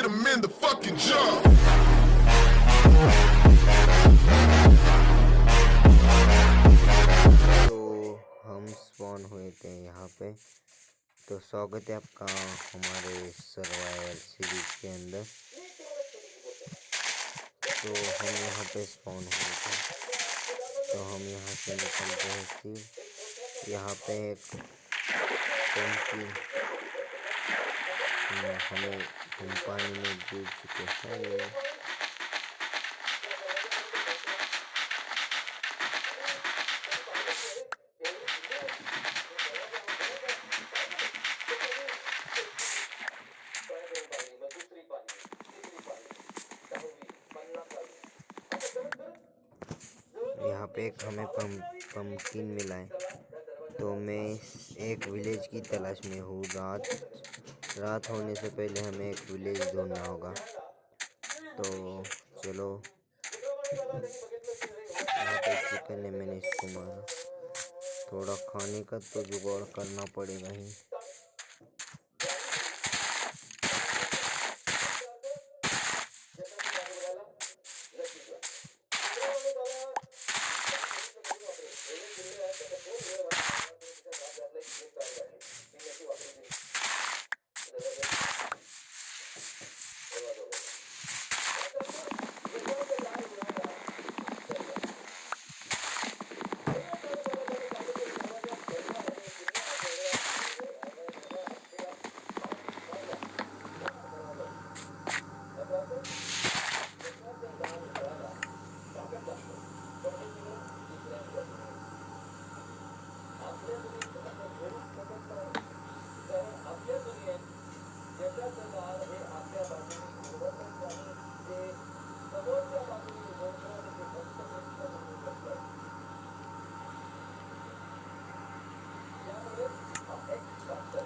them in the fucking jar. तो हम spawn हुए थे यहाँ पे। तो स्वागत है आपका हमारे सर्वाइवल सीरीज के अंदर। तो हम यहाँ पे स्पॉन हुए थे, तो हम यहाँ से निकलते हैं फिर यहाँ पे एक पंपकिन, हमें हम पानी में डूब चुके हैं। यहाँ पे एक हमें पंपकिन मिला है। तो मैं एक विलेज की तलाश में हूँ। रात होने से पहले हमें एक विलेज ढूंढना होगा। तो चलो, यहाँ पे चिकन है, मैंने इसको मारा। थोड़ा खाने का तो जुगाड़ करना पड़ेगा ही।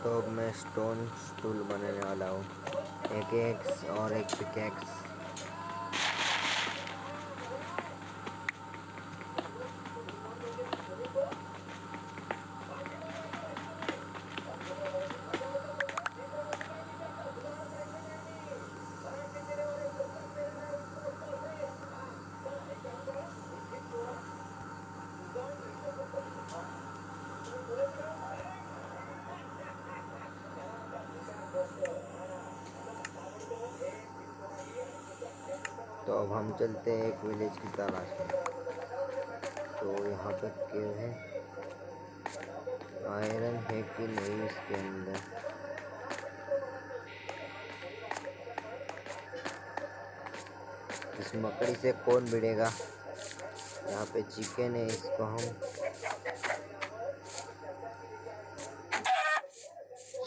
तो अब मैं स्टोन स्टूल बनाने वाला हूँ, एक एक्स और एक पिकैक्स। तो अब हम चलते हैं एक विलेज की तलाश में। तो यहाँ पे केव है, आयरन है कि नहीं इसके अंदर। इस मकड़ी से कौन भिड़ेगा। यहाँ पे चिकन है, इसको हम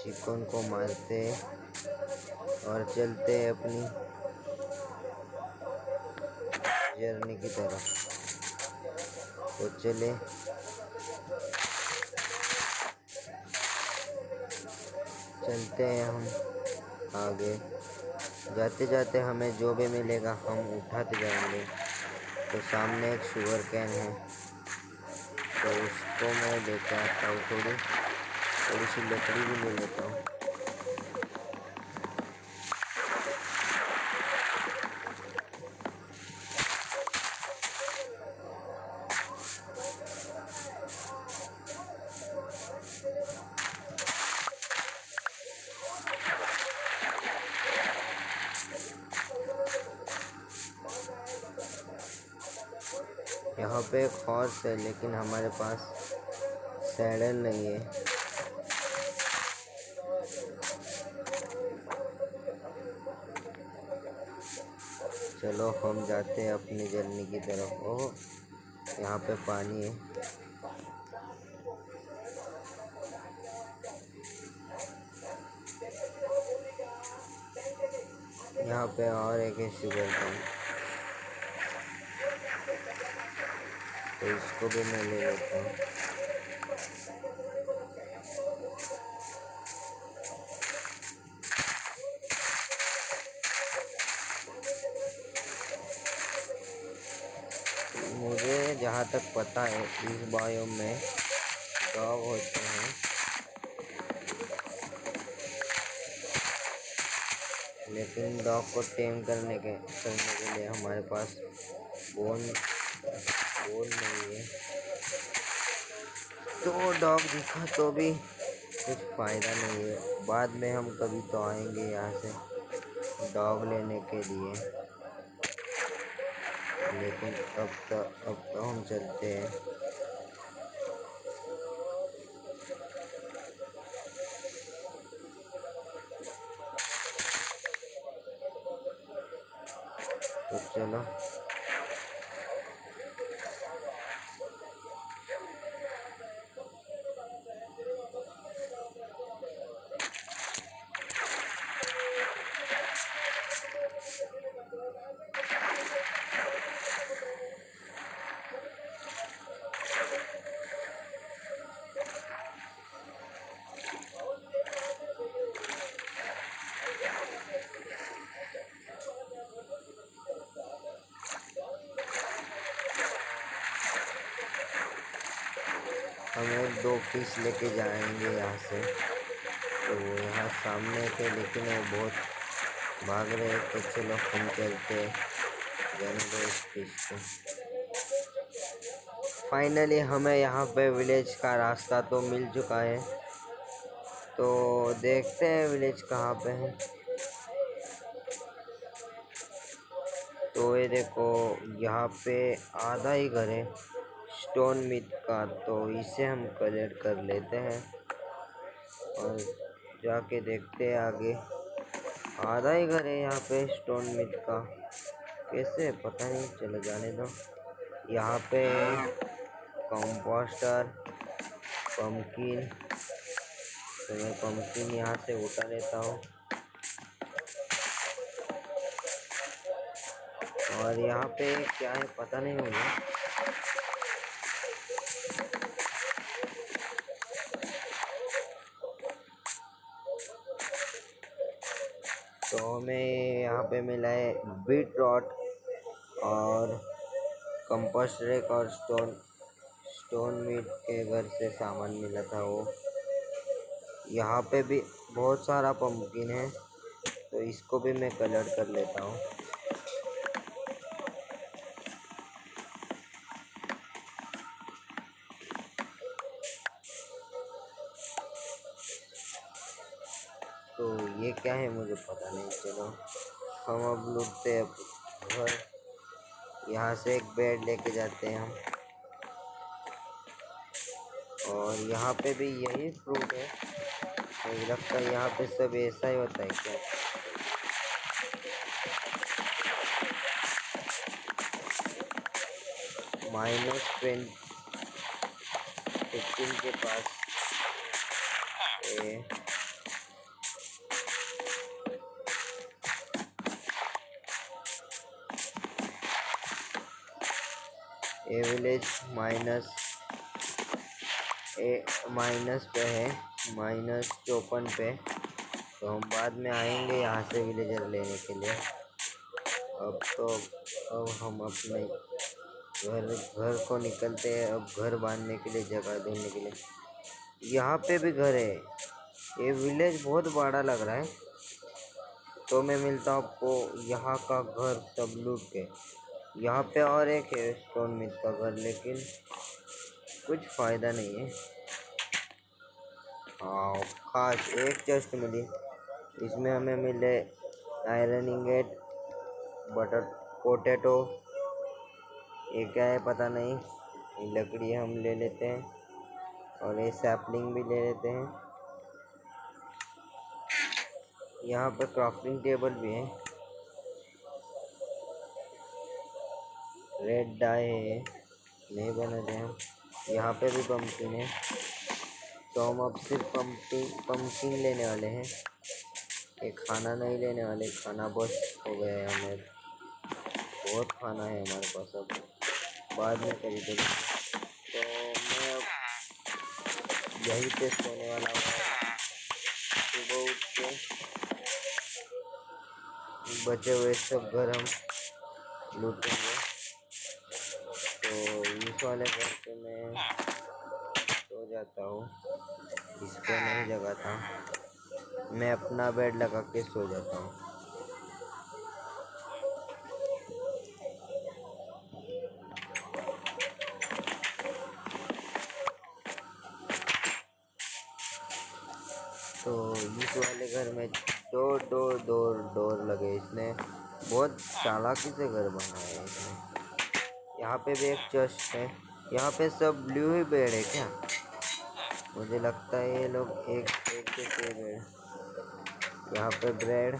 चिकन को मारते और चलते हैं अपनी जर्नी की तरफ। तो चले, चलते हैं हम आगे। जाते जाते हमें जो भी मिलेगा हम उठाते जाएंगे। तो सामने एक शुगर कैन है, तो उसको मैं लेके आता हूँ। थोड़ी सी लकड़ी भी ले लेता हूँ। यहाँ पे एक हॉर्स है, लेकिन हमारे पास सैडल नहीं है। चलो हम जाते हैं अपनी जर्नी की तरफ। ओह, यहाँ पे पानी है। यहाँ पे और एक है शुगर कैन, तो इसको भी मैं ले लेता हूँ। मुझे जहाँ तक पता है इस बायोम में डॉग होते हैं, लेकिन डॉग को टेम करने के लिए हमारे पास बोन बोन नहीं है। तो डॉग दिखा तो भी कुछ फ़ायदा नहीं है। बाद में हम कभी तो आएंगे यहाँ से डॉग लेने के लिए, लेकिन अब तो हम चलते हैं। तो चलो हम एक दो फिश लेके जाएंगे यहाँ से। तो यहाँ सामने थे लेकिन वो बहुत भाग रहे, तो चलो हम चलते जाने दो इस फिश को। फाइनली हमें यहाँ पे विलेज का रास्ता तो मिल चुका है, तो देखते हैं विलेज कहाँ पे है। तो ये देखो यहाँ पे आधा ही घर है स्टोन मिथ का, तो इसे हम कलेक्ट कर लेते हैं और जाके देखते हैं आगे। आधा ही घर है यहाँ पे स्टोन मिथ का, कैसे पता नहीं, चलो जाने दो। यहाँ पे कंपोस्टर पम्पकिन, तो मैं पम्पकिन यहाँ से उठा लेता हूँ। और यहाँ पे क्या है पता नहीं मुझे। तो हमें यहाँ पे मिला है बीट रॉट और कंपोस्ट रेक और स्टोन मीट के घर से सामान मिला था वो। यहाँ पे भी बहुत सारा पम्पकिन है, तो इसको भी मैं कलर कर लेता हूँ। तो ये क्या है मुझे पता नहीं, चलो हम अब लूटते हैं घर। यहाँ से एक बेड लेके जाते हैं हम। और यहाँ पे भी यही फ्रूट है, मुझे लगता है यहाँ पे सब ऐसा ही होता है क्या। -15 के पास ए विलेज माइनस पे है, -54 पे। तो हम बाद में आएंगे यहाँ से विलेजर लेने के लिए। अब हम अपने घर को निकलते हैं, अब घर बांधने के लिए, जगह ढूंढने के लिए। यहाँ पे भी घर है, ये विलेज बहुत बड़ा लग रहा है। तो मैं मिलता हूँ आपको यहाँ का घर सब लूट के। यहाँ पे और एक है स्टोन मिथ का घर, लेकिन कुछ फ़ायदा नहीं है। हाँ, खास एक चेस्ट मिली, इसमें हमें मिले आयरन इंगेट, बटर पोटैटो, ये क्या है पता नहीं। ये लकड़ी हम ले लेते हैं और ये सैपलिंग भी ले लेते हैं। यहाँ पे क्राफ्टिंग टेबल भी है, रेड डाई है, नहीं बनाते हम। यहाँ पे भी पम्पकिन है, तो हम अब सिर्फ पम्पकिन लेने वाले हैं, ये खाना नहीं लेने वाले। खाना बस हो गया है, हमें बहुत खाना है हमारे पास, अब बाद में खरीदेंगे। तो मैं अब यहीं पे सोने वाला हूँ। सुबह उठ के बचे हुए सब घर हम लूटेंगे। तो इस वाले घर पे मैं सो जाता हूँ, इस पे नहीं जगाता, मैं अपना बेड लगा के सो जाता हूँ। पुलिस वाले घर में डोर डोर डोर डोर लगे। इसने बहुत चालाकी से घर बनाया है इसने। यहाँ पे भी एक चर्च है। यहाँ पे सब ब्लू ही बेड है क्या? मुझे लगता है ये लोग एक एक जैसे बेड। यहाँ पे ब्रेड,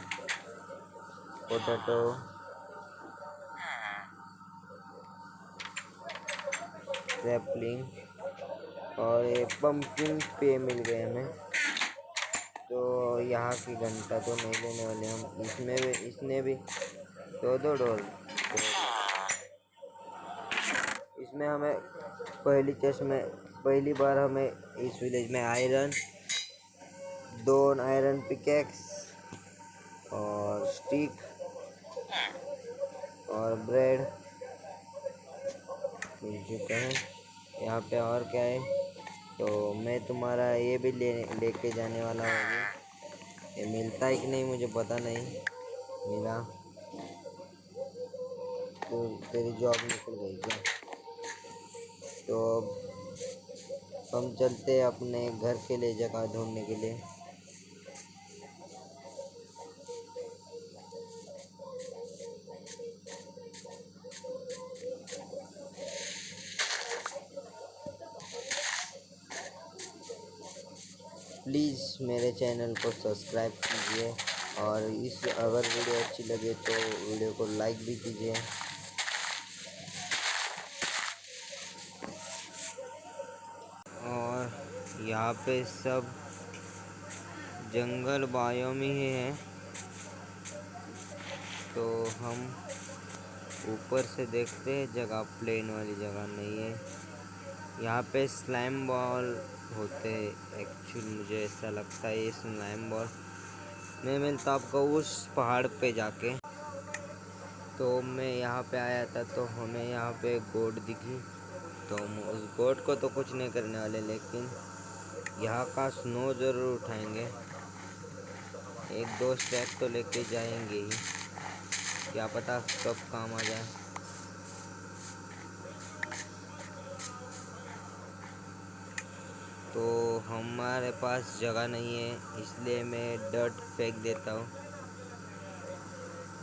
पोटैटो, सैपलिंग और ये पंपकिन पे मिल गए हमें। तो यहाँ की घंटा तो नहीं लेने वाले हम। इसमें भी इसने भी दो डोर। इसमें हमें पहली बार हमें इस विलेज में दो आयरन पिकेक्स और स्टिक और ब्रेड मिल चुका है। यहाँ पे और क्या है? तो मैं तुम्हारा ये भी लेके जाने वाला हूँ। ये मिलता है कि नहीं मुझे पता नहीं। मिला तो तेरी जॉब निकल गई क्या? तो हम चलते हैं अपने घर के लिए जगह ढूंढने के लिए। प्लीज़ मेरे चैनल को सब्सक्राइब कीजिए और अगर वीडियो अच्छी लगे तो वीडियो को लाइक भी कीजिए। और यहाँ पे सब जंगल बायोम ही है। तो हम ऊपर से देखते हैं, जगह प्लेन वाली जगह नहीं है। यहाँ पे स्लाइम बॉल होते हैं एक्चुअली, मुझे ऐसा लगता है ये स्लाइम बॉल। मैं मिलता आपको उस पहाड़ पे जाके। तो मैं यहाँ पे आया था तो हमें यहाँ पे एक गोट दिखी। तो हम उस गोट को तो कुछ नहीं करने वाले, लेकिन यहाँ का स्नो ज़रूर उठाएंगे। एक दो स्टैक तो लेके जाएंगे ही, क्या पता कब काम आ जाए। तो हमारे पास जगह नहीं है, इसलिए मैं डर्ट फेंक देता हूँ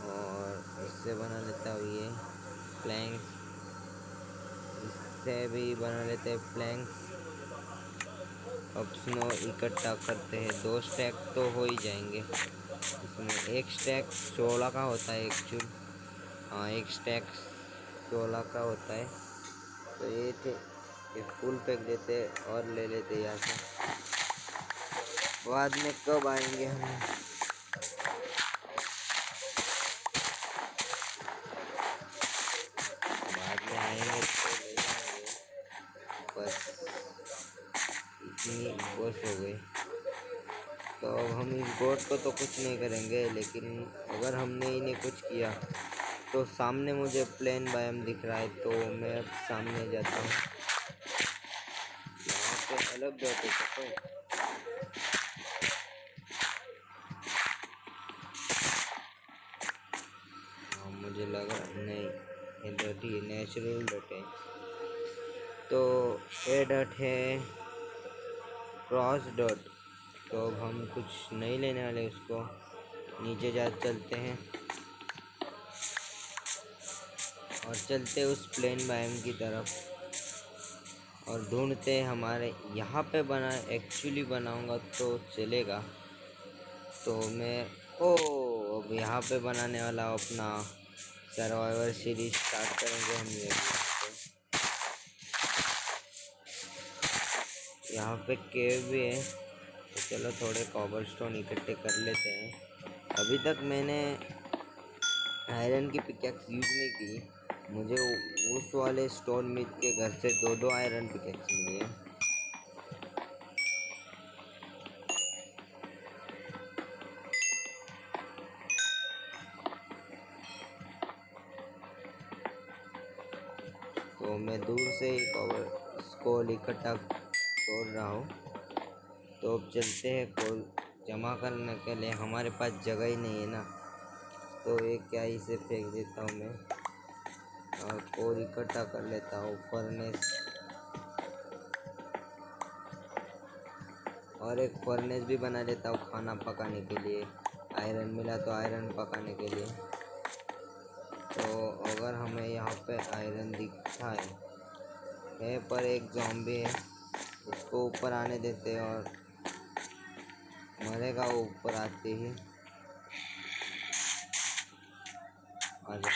और इससे बना लेता हूँ ये प्लैंक्स। इससे भी बना लेते हैं प्लैंक्स। अब स्नो इकट्ठा करते हैं। 2 स्टैक तो हो ही जाएंगे। इसमें एक स्टैक 16 का होता है एक्चुअल। हाँ, एक स्टैक 16 का होता है। तो ये थे, ये फुल फेंक देते और ले लेते यहाँ से। बाद में कब आएंगे हम? बाद में आएंगे तो ले जाएंगे। बस इतनी बस हो गई। तो अब हम इस बोट को तो कुछ नहीं करेंगे, लेकिन अगर हमने इन्हें कुछ किया तो सामने मुझे प्लेन बायोम दिख रहा है। तो मैं अब सामने जाता हूँ। यहाँ पे अलग डॉट है तो हाँ, मुझे लगा नहीं, ये डॉट ही नेचुरल डॉट है। तो ये डॉट है क्रॉस डॉट। तो अब हम कुछ नहीं लेने वाले उसको। नीचे जा चलते हैं और चलते उस प्लेन बायोम की तरफ और ढूंढते हमारे यहाँ पे बना। एक्चुअली बनाऊंगा तो चलेगा। तो मैं अब यहाँ पे बनाने वाला अपना सर्वाइवर सीरीज स्टार्ट करेंगे हम। यहाँ पे केव भी है, तो चलो थोड़े कॉबलस्टोन इकट्ठे कर लेते हैं। अभी तक मैंने आयरन की पिकैक्स यूज़ नहीं की। मुझे उस वाले स्टोन मिथ के घर से दो आयरन पिकैक्स मिली है। तो मैं दूर से ही कोल इकट्ठा तोड़ रहा हूँ। तो अब चलते हैं कोल जमा करने के लिए। हमारे पास जगह ही नहीं है ना, तो एक क्या ही से फेंक देता हूँ मैं और कोल इकट्ठा कर लेता हूँ। फर्नेस और एक फर्नेस भी बना लेता हूँ खाना पकाने के लिए। आयरन मिला तो आयरन पकाने के लिए। तो अगर हमें यहाँ पे आयरन दिखता है पर एक ज़ॉम्बी है, उसको ऊपर आने देते हैं और मरेगा वो ऊपर आते ही। आजा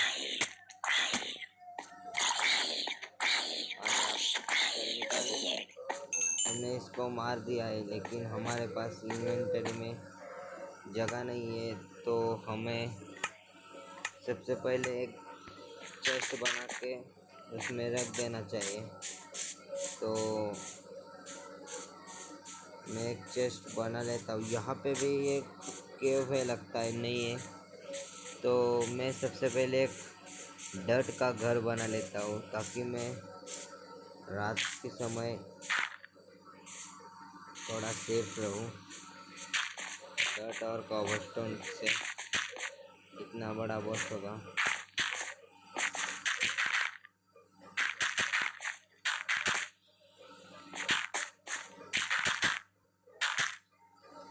हमने इसको मार दिया है, लेकिन हमारे पास इन्वेंटरी में जगह नहीं है। तो हमें सबसे पहले एक चेस्ट बना के उसमें रख देना चाहिए। तो मैं एक चेस्ट बना लेता हूँ। यहाँ पे भी एक केव है लगता है, नहीं है। तो मैं सबसे पहले एक डर्ट का घर बना लेता हूँ ताकि मैं रात के समय थोड़ा सेफ रहूँ। डर्ट और कॉबलस्टोन से इतना बड़ा बॉस होगा।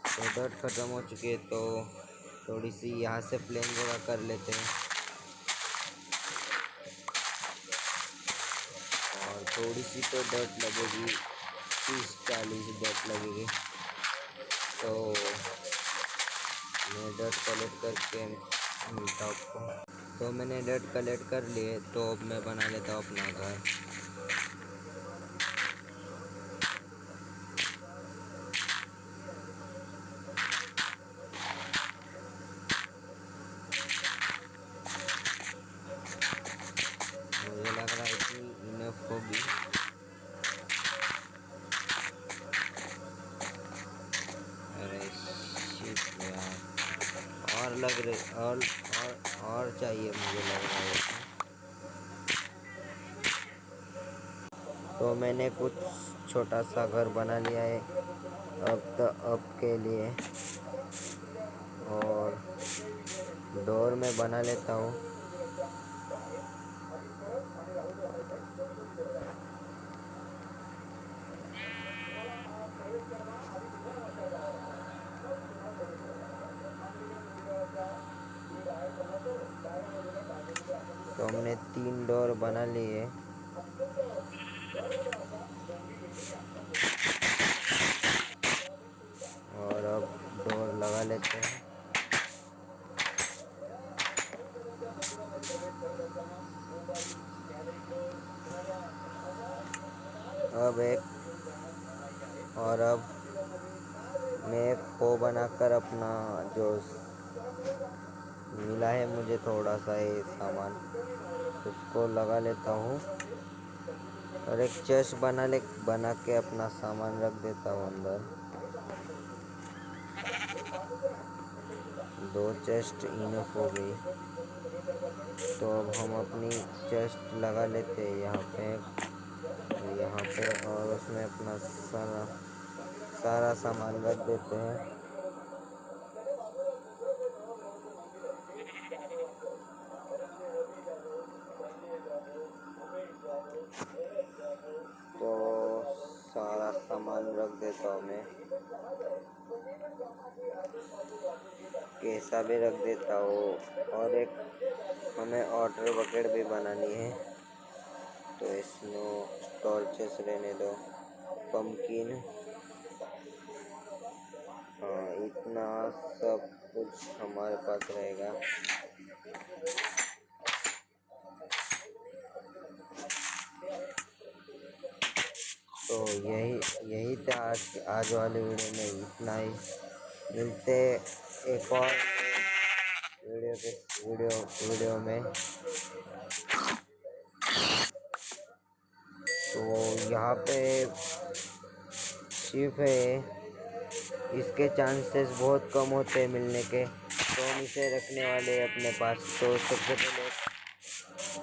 तो डर्ट ख़त्म हो चुकी है, तो थोड़ी सी यहाँ से प्लेन जगह कर लेते हैं और थोड़ी सी तो डर्ट लगेगी, 30-40 डर्ट लगेगी। तो मैं डर्ट कलेक्ट करके मिलता हूँ आपको। तो मैंने डर्ट कलेक्ट कर लिए, तो अब मैं बना लेता हूँ अपना घर। मुझे लग रहा है इतनी इनफ होगी। अरे शिट यार, और लग रही और चाहिए मुझे लग रहा है। तो मैंने कुछ छोटा सा घर बना लिया है अब के लिए, और डोर में बना लेता हूँ। तो हमने 3 डोर बना लिए। और अब डोर लगा लेते हैं। अब मैं एक पो बनाकर अपना जो मिला है मुझे थोड़ा सा ये सामान, उसको लगा लेता हूँ और एक चेस्ट बना के अपना सामान रख देता हूँ अंदर। 2 चेस्ट इनफ हो गई। तो अब हम अपनी चेस्ट लगा लेते हैं यहाँ पे और उसमें अपना सारा सामान रख देते हैं। तो सारा सामान रख देता हूँ मैं, कैसा भी रख देता हूँ। और एक हमें वाटर बकेट भी बनानी है, तो इसमें टॉर्चेस रहने दो, पम्पकिन, हाँ इतना सब कुछ हमारे पास रहेगा। तो यही था आज वाले वीडियो में, इतना ही। मिलते एक और वीडियो में। तो यहाँ पे शिप है, इसके चांसेस बहुत कम होते हैं मिलने के, तो हम इसे रखने वाले हैं अपने पास। तो सबसे पहले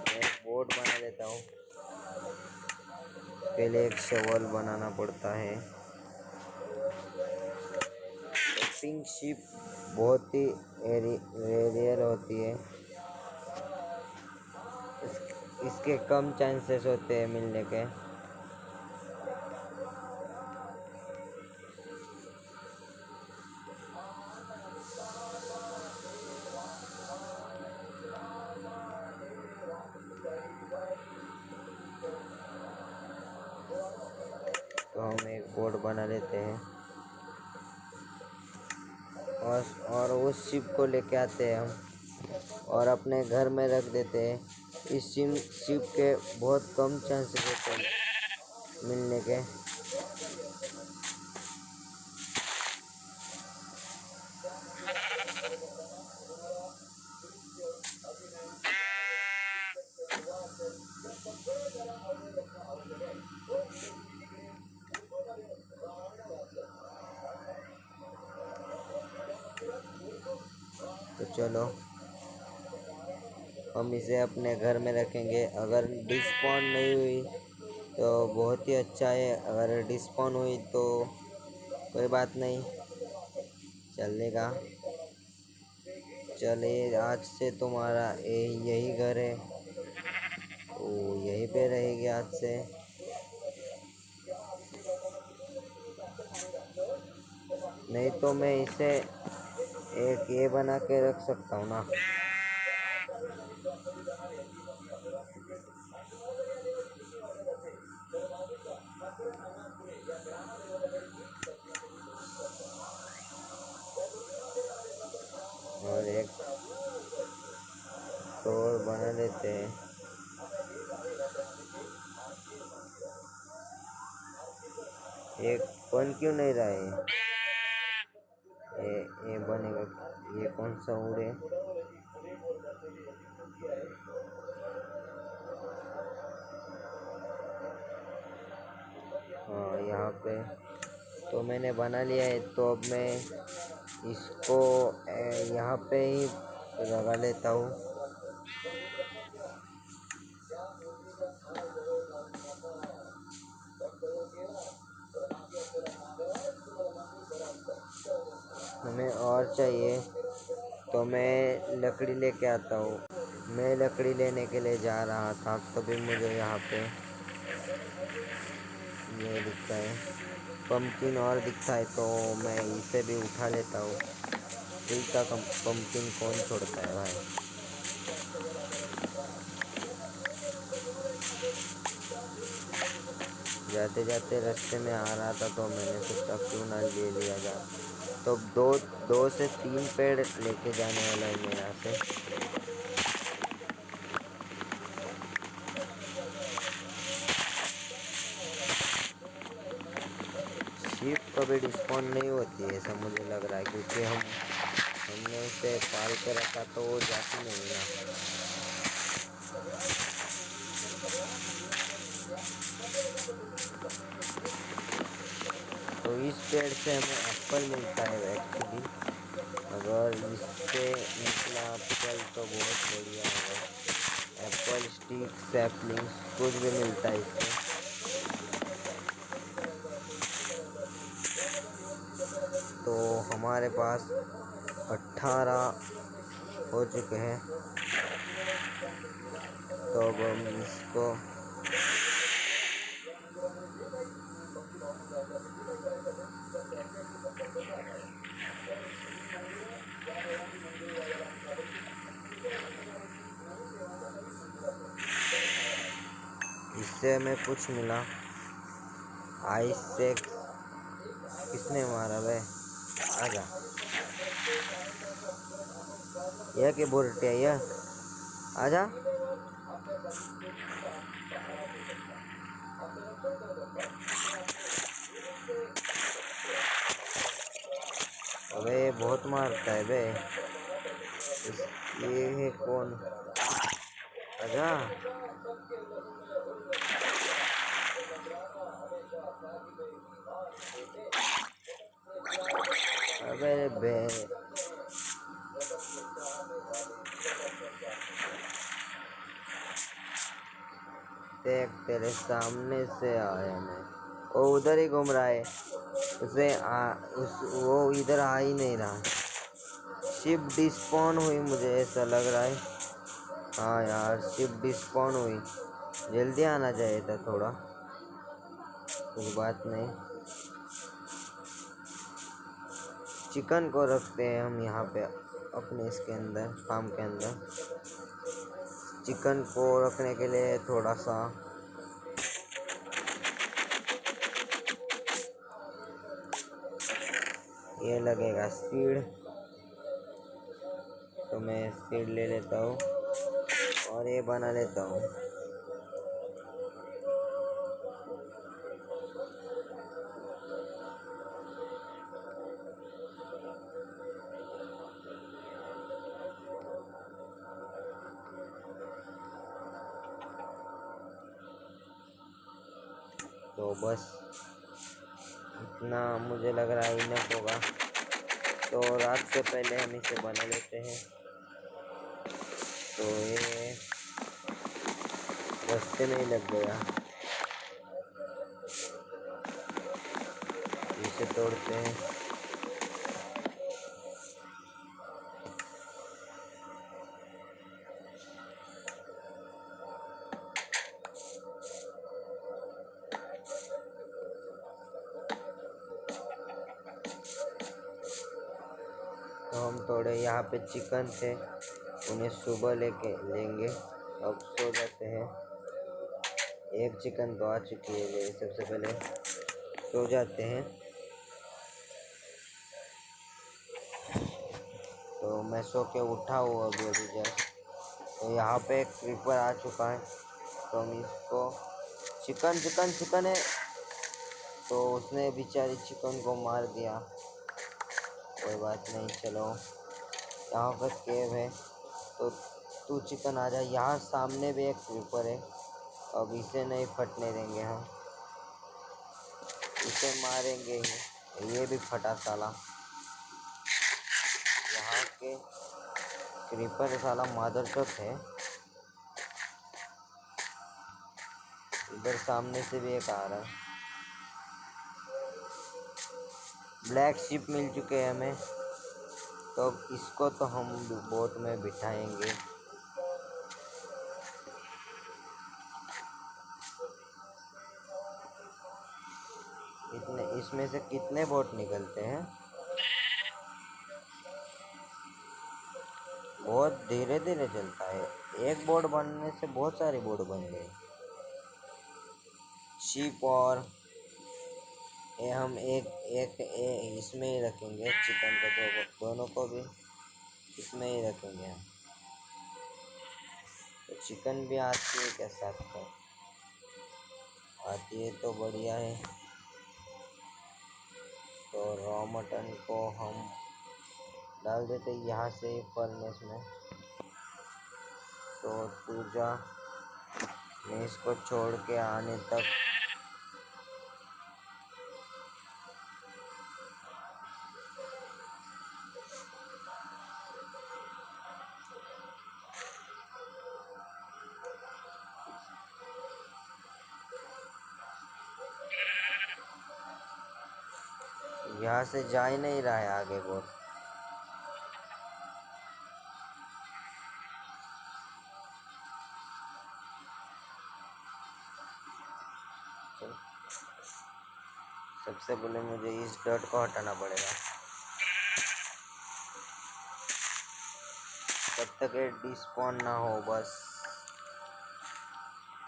मैं एक बोट बना लेता हूँ। पहले एक शवल बनाना पड़ता है। तो पिंक शिप बहुत ही रेयर होती है, इसके कम चांसेस होते हैं मिलने के। बोट बना लेते हैं और उस शिप को लेके आते हैं हम और अपने घर में रख देते हैं। इस शिप के बहुत कम चांसेस होते हैं मिलने के। तो चलो हम इसे अपने घर में रखेंगे। अगर डिस्पॉन नहीं हुई तो बहुत ही अच्छा है, अगर डिस्पॉन हुई तो कोई बात नहीं, चलेगा। चलिए आज से तुम्हारा यही घर है, तो यहीं पे रहेगी आज से। नहीं तो मैं इसे एक ये बना के रख सकता हूँ ना। और एक स्टोर बना लेते हैं। एक बन क्यों नहीं रहा है? ये बनेगा। ये कौन सा वुड है? हाँ यहाँ पे तो मैंने बना लिया है, तो अब मैं इसको यहाँ पे ही लगा लेता हूँ। हमें और चाहिए तो मैं लकड़ी लेके आता हूँ। मैं लकड़ी लेने के लिए जा रहा था, तभी मुझे यहाँ पे ये दिखता है पम्पकिन और दिखता है, तो मैं इसे भी उठा लेता हूँ। फ्री का पम्पकिन कौन छोड़ता है भाई। जाते जाते रास्ते में आ रहा था, तो मैंने सोचा क्यों ना ले लिया जाए। तो दो से तीन पेड़ लेके जाने वाला है मैं यहाँ से। शिप कभी डिस्पॉन नहीं होती है ऐसा मुझे लग रहा है, क्योंकि हमने उसे पाल के रखा तो वो जाती नहीं ना। तो इस पेड़ से हमें एप्पल मिलता है एक्चुअली। अगर इससे निकला एप्पल तो बहुत बढ़िया होगा। एप्पल स्टिक सैपलिंग कुछ भी मिलता है इससे। तो हमारे पास 18 हो चुके हैं। तो अब हम इसको इससे हमें कुछ मिला। आइस से किसने मारा वे? आजा, यह के बोलते है यह, आजा। अबे बहुत मारता है बे। ये है कौन? आजा। अबे बे देख, तेरे सामने से आया मैं। वो उधर ही घूम रहा है। वो इधर आ ही नहीं रहा। शिप डिस्पॉन हुई, मुझे ऐसा लग रहा है। हाँ यार, शिप डिस्पॉन हुई। जल्दी आना चाहिए था थोड़ा। कोई बात नहीं, चिकन को रखते हैं हम यहाँ पे अपने इसके अंदर, फार्म के अंदर। चिकन को रखने के लिए थोड़ा सा ये लगेगा सीड, तो मैं सीड ले लेता हूँ और ये बना लेता हूँ। तो बस इतना मुझे लग रहा है इनफ होगा। तो रात से पहले हम इसे बना लेते हैं। तो ये रास्ते में ही लग गया, इसे तोड़ते हैं। तो हम थोड़े यहाँ पे चिकन थे, उन्हें सुबह लेंगे। अब सो जाते हैं। एक चिकन तो आ चुकी है, ले सबसे पहले सो जाते हैं। तो मैं सो के उठा हूँ अभी अभी जस्ट। तो यहाँ पे एक क्रीपर आ चुका है, तो हम इसको चिकन चिकन चिकन है, तो उसने बेचारी चिकन को मार दिया। कोई बात नहीं, चलो यहाँ पर केव है, तो तू चिकन आ जा। यहाँ सामने भी एक क्रीपर है, अब इसे नहीं फटने देंगे हम, इसे मारेंगे ही। ये भी फटा साला, यहाँ के क्रीपर साला मादरचोद है। इधर सामने से भी एक आ रहा है। ब्लैक शिप मिल चुके हैं हमें, तो इसको तो हम बोट में बिठाएंगे। इतने इसमें से कितने बोट निकलते हैं? बहुत धीरे धीरे चलता है। एक बोट बनने से बहुत सारी बोट बन गई। शिप, और ये हम इसमें ही रखेंगे चिकन को, तो दोनों को भी इसमें ही रखेंगे हम। तो चिकन भी आती है क्या साथ में? आती है तो बढ़िया है। तो रॉ मटन को हम डाल देते यहाँ से फर्नेस में। तो तू जा, मैं इसको छोड़ के आने तक यहाँ से जा ही नहीं रहा है आगे बोट। सबसे पहले मुझे इस डॉट को हटाना पड़ेगा, तब तक ये डिस्पॉन ना हो बस।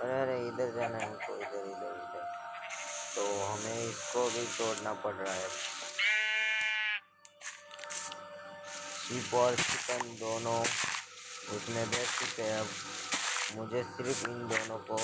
अरे अरे इधर जाना है हमको, इधर इधर इधर। तो हमें इसको भी तोड़ना पड़ रहा है। शिप और चिकन दोनों उसमें बैठ चुके हैं। अब मुझे सिर्फ इन दोनों को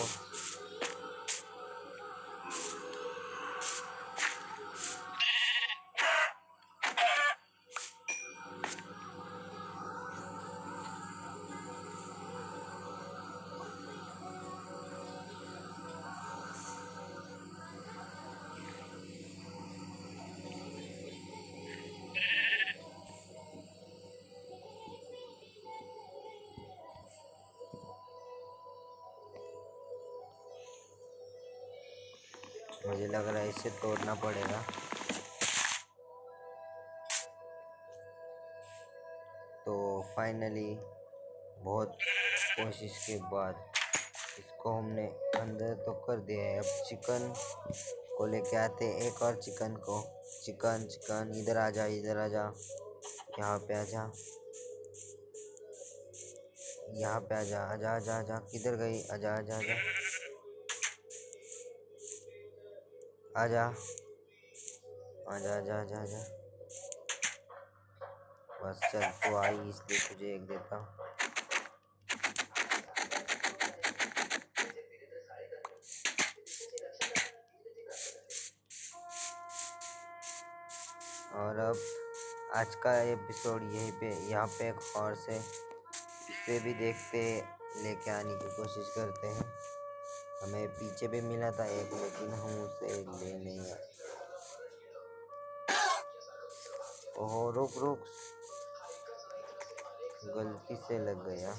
मुझे लग रहा है इसे तोड़ना पड़ेगा। तो फाइनली बहुत कोशिश के बाद इसको हमने अंदर तो कर दिया है। अब चिकन को लेके आते हैं, एक और चिकन को। चिकन चिकन इधर आ जा, इधर आ जा, यहाँ पे आ जा, यहाँ पे आ जा, आजा आजा आजा, किधर गई? आजा आजा आजा आजा आजा आजा आजा आजा। बस चल, तो आई इसलिए तुझे एक देता हूँ। और अब आज का एपिसोड यहीं पे यहाँ पे एक हॉर्स है, इसे भी देखते लेके आने की कोशिश करते हैं। हमें पीछे भी मिला था एक, लेकिन हम उसे ले नहीं आए। ओह रुक रुक, गलती से लग गया।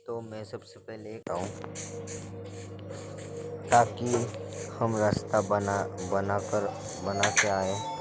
तो मैं सबसे पहले आऊँ ताकि हम रास्ता बना के आए।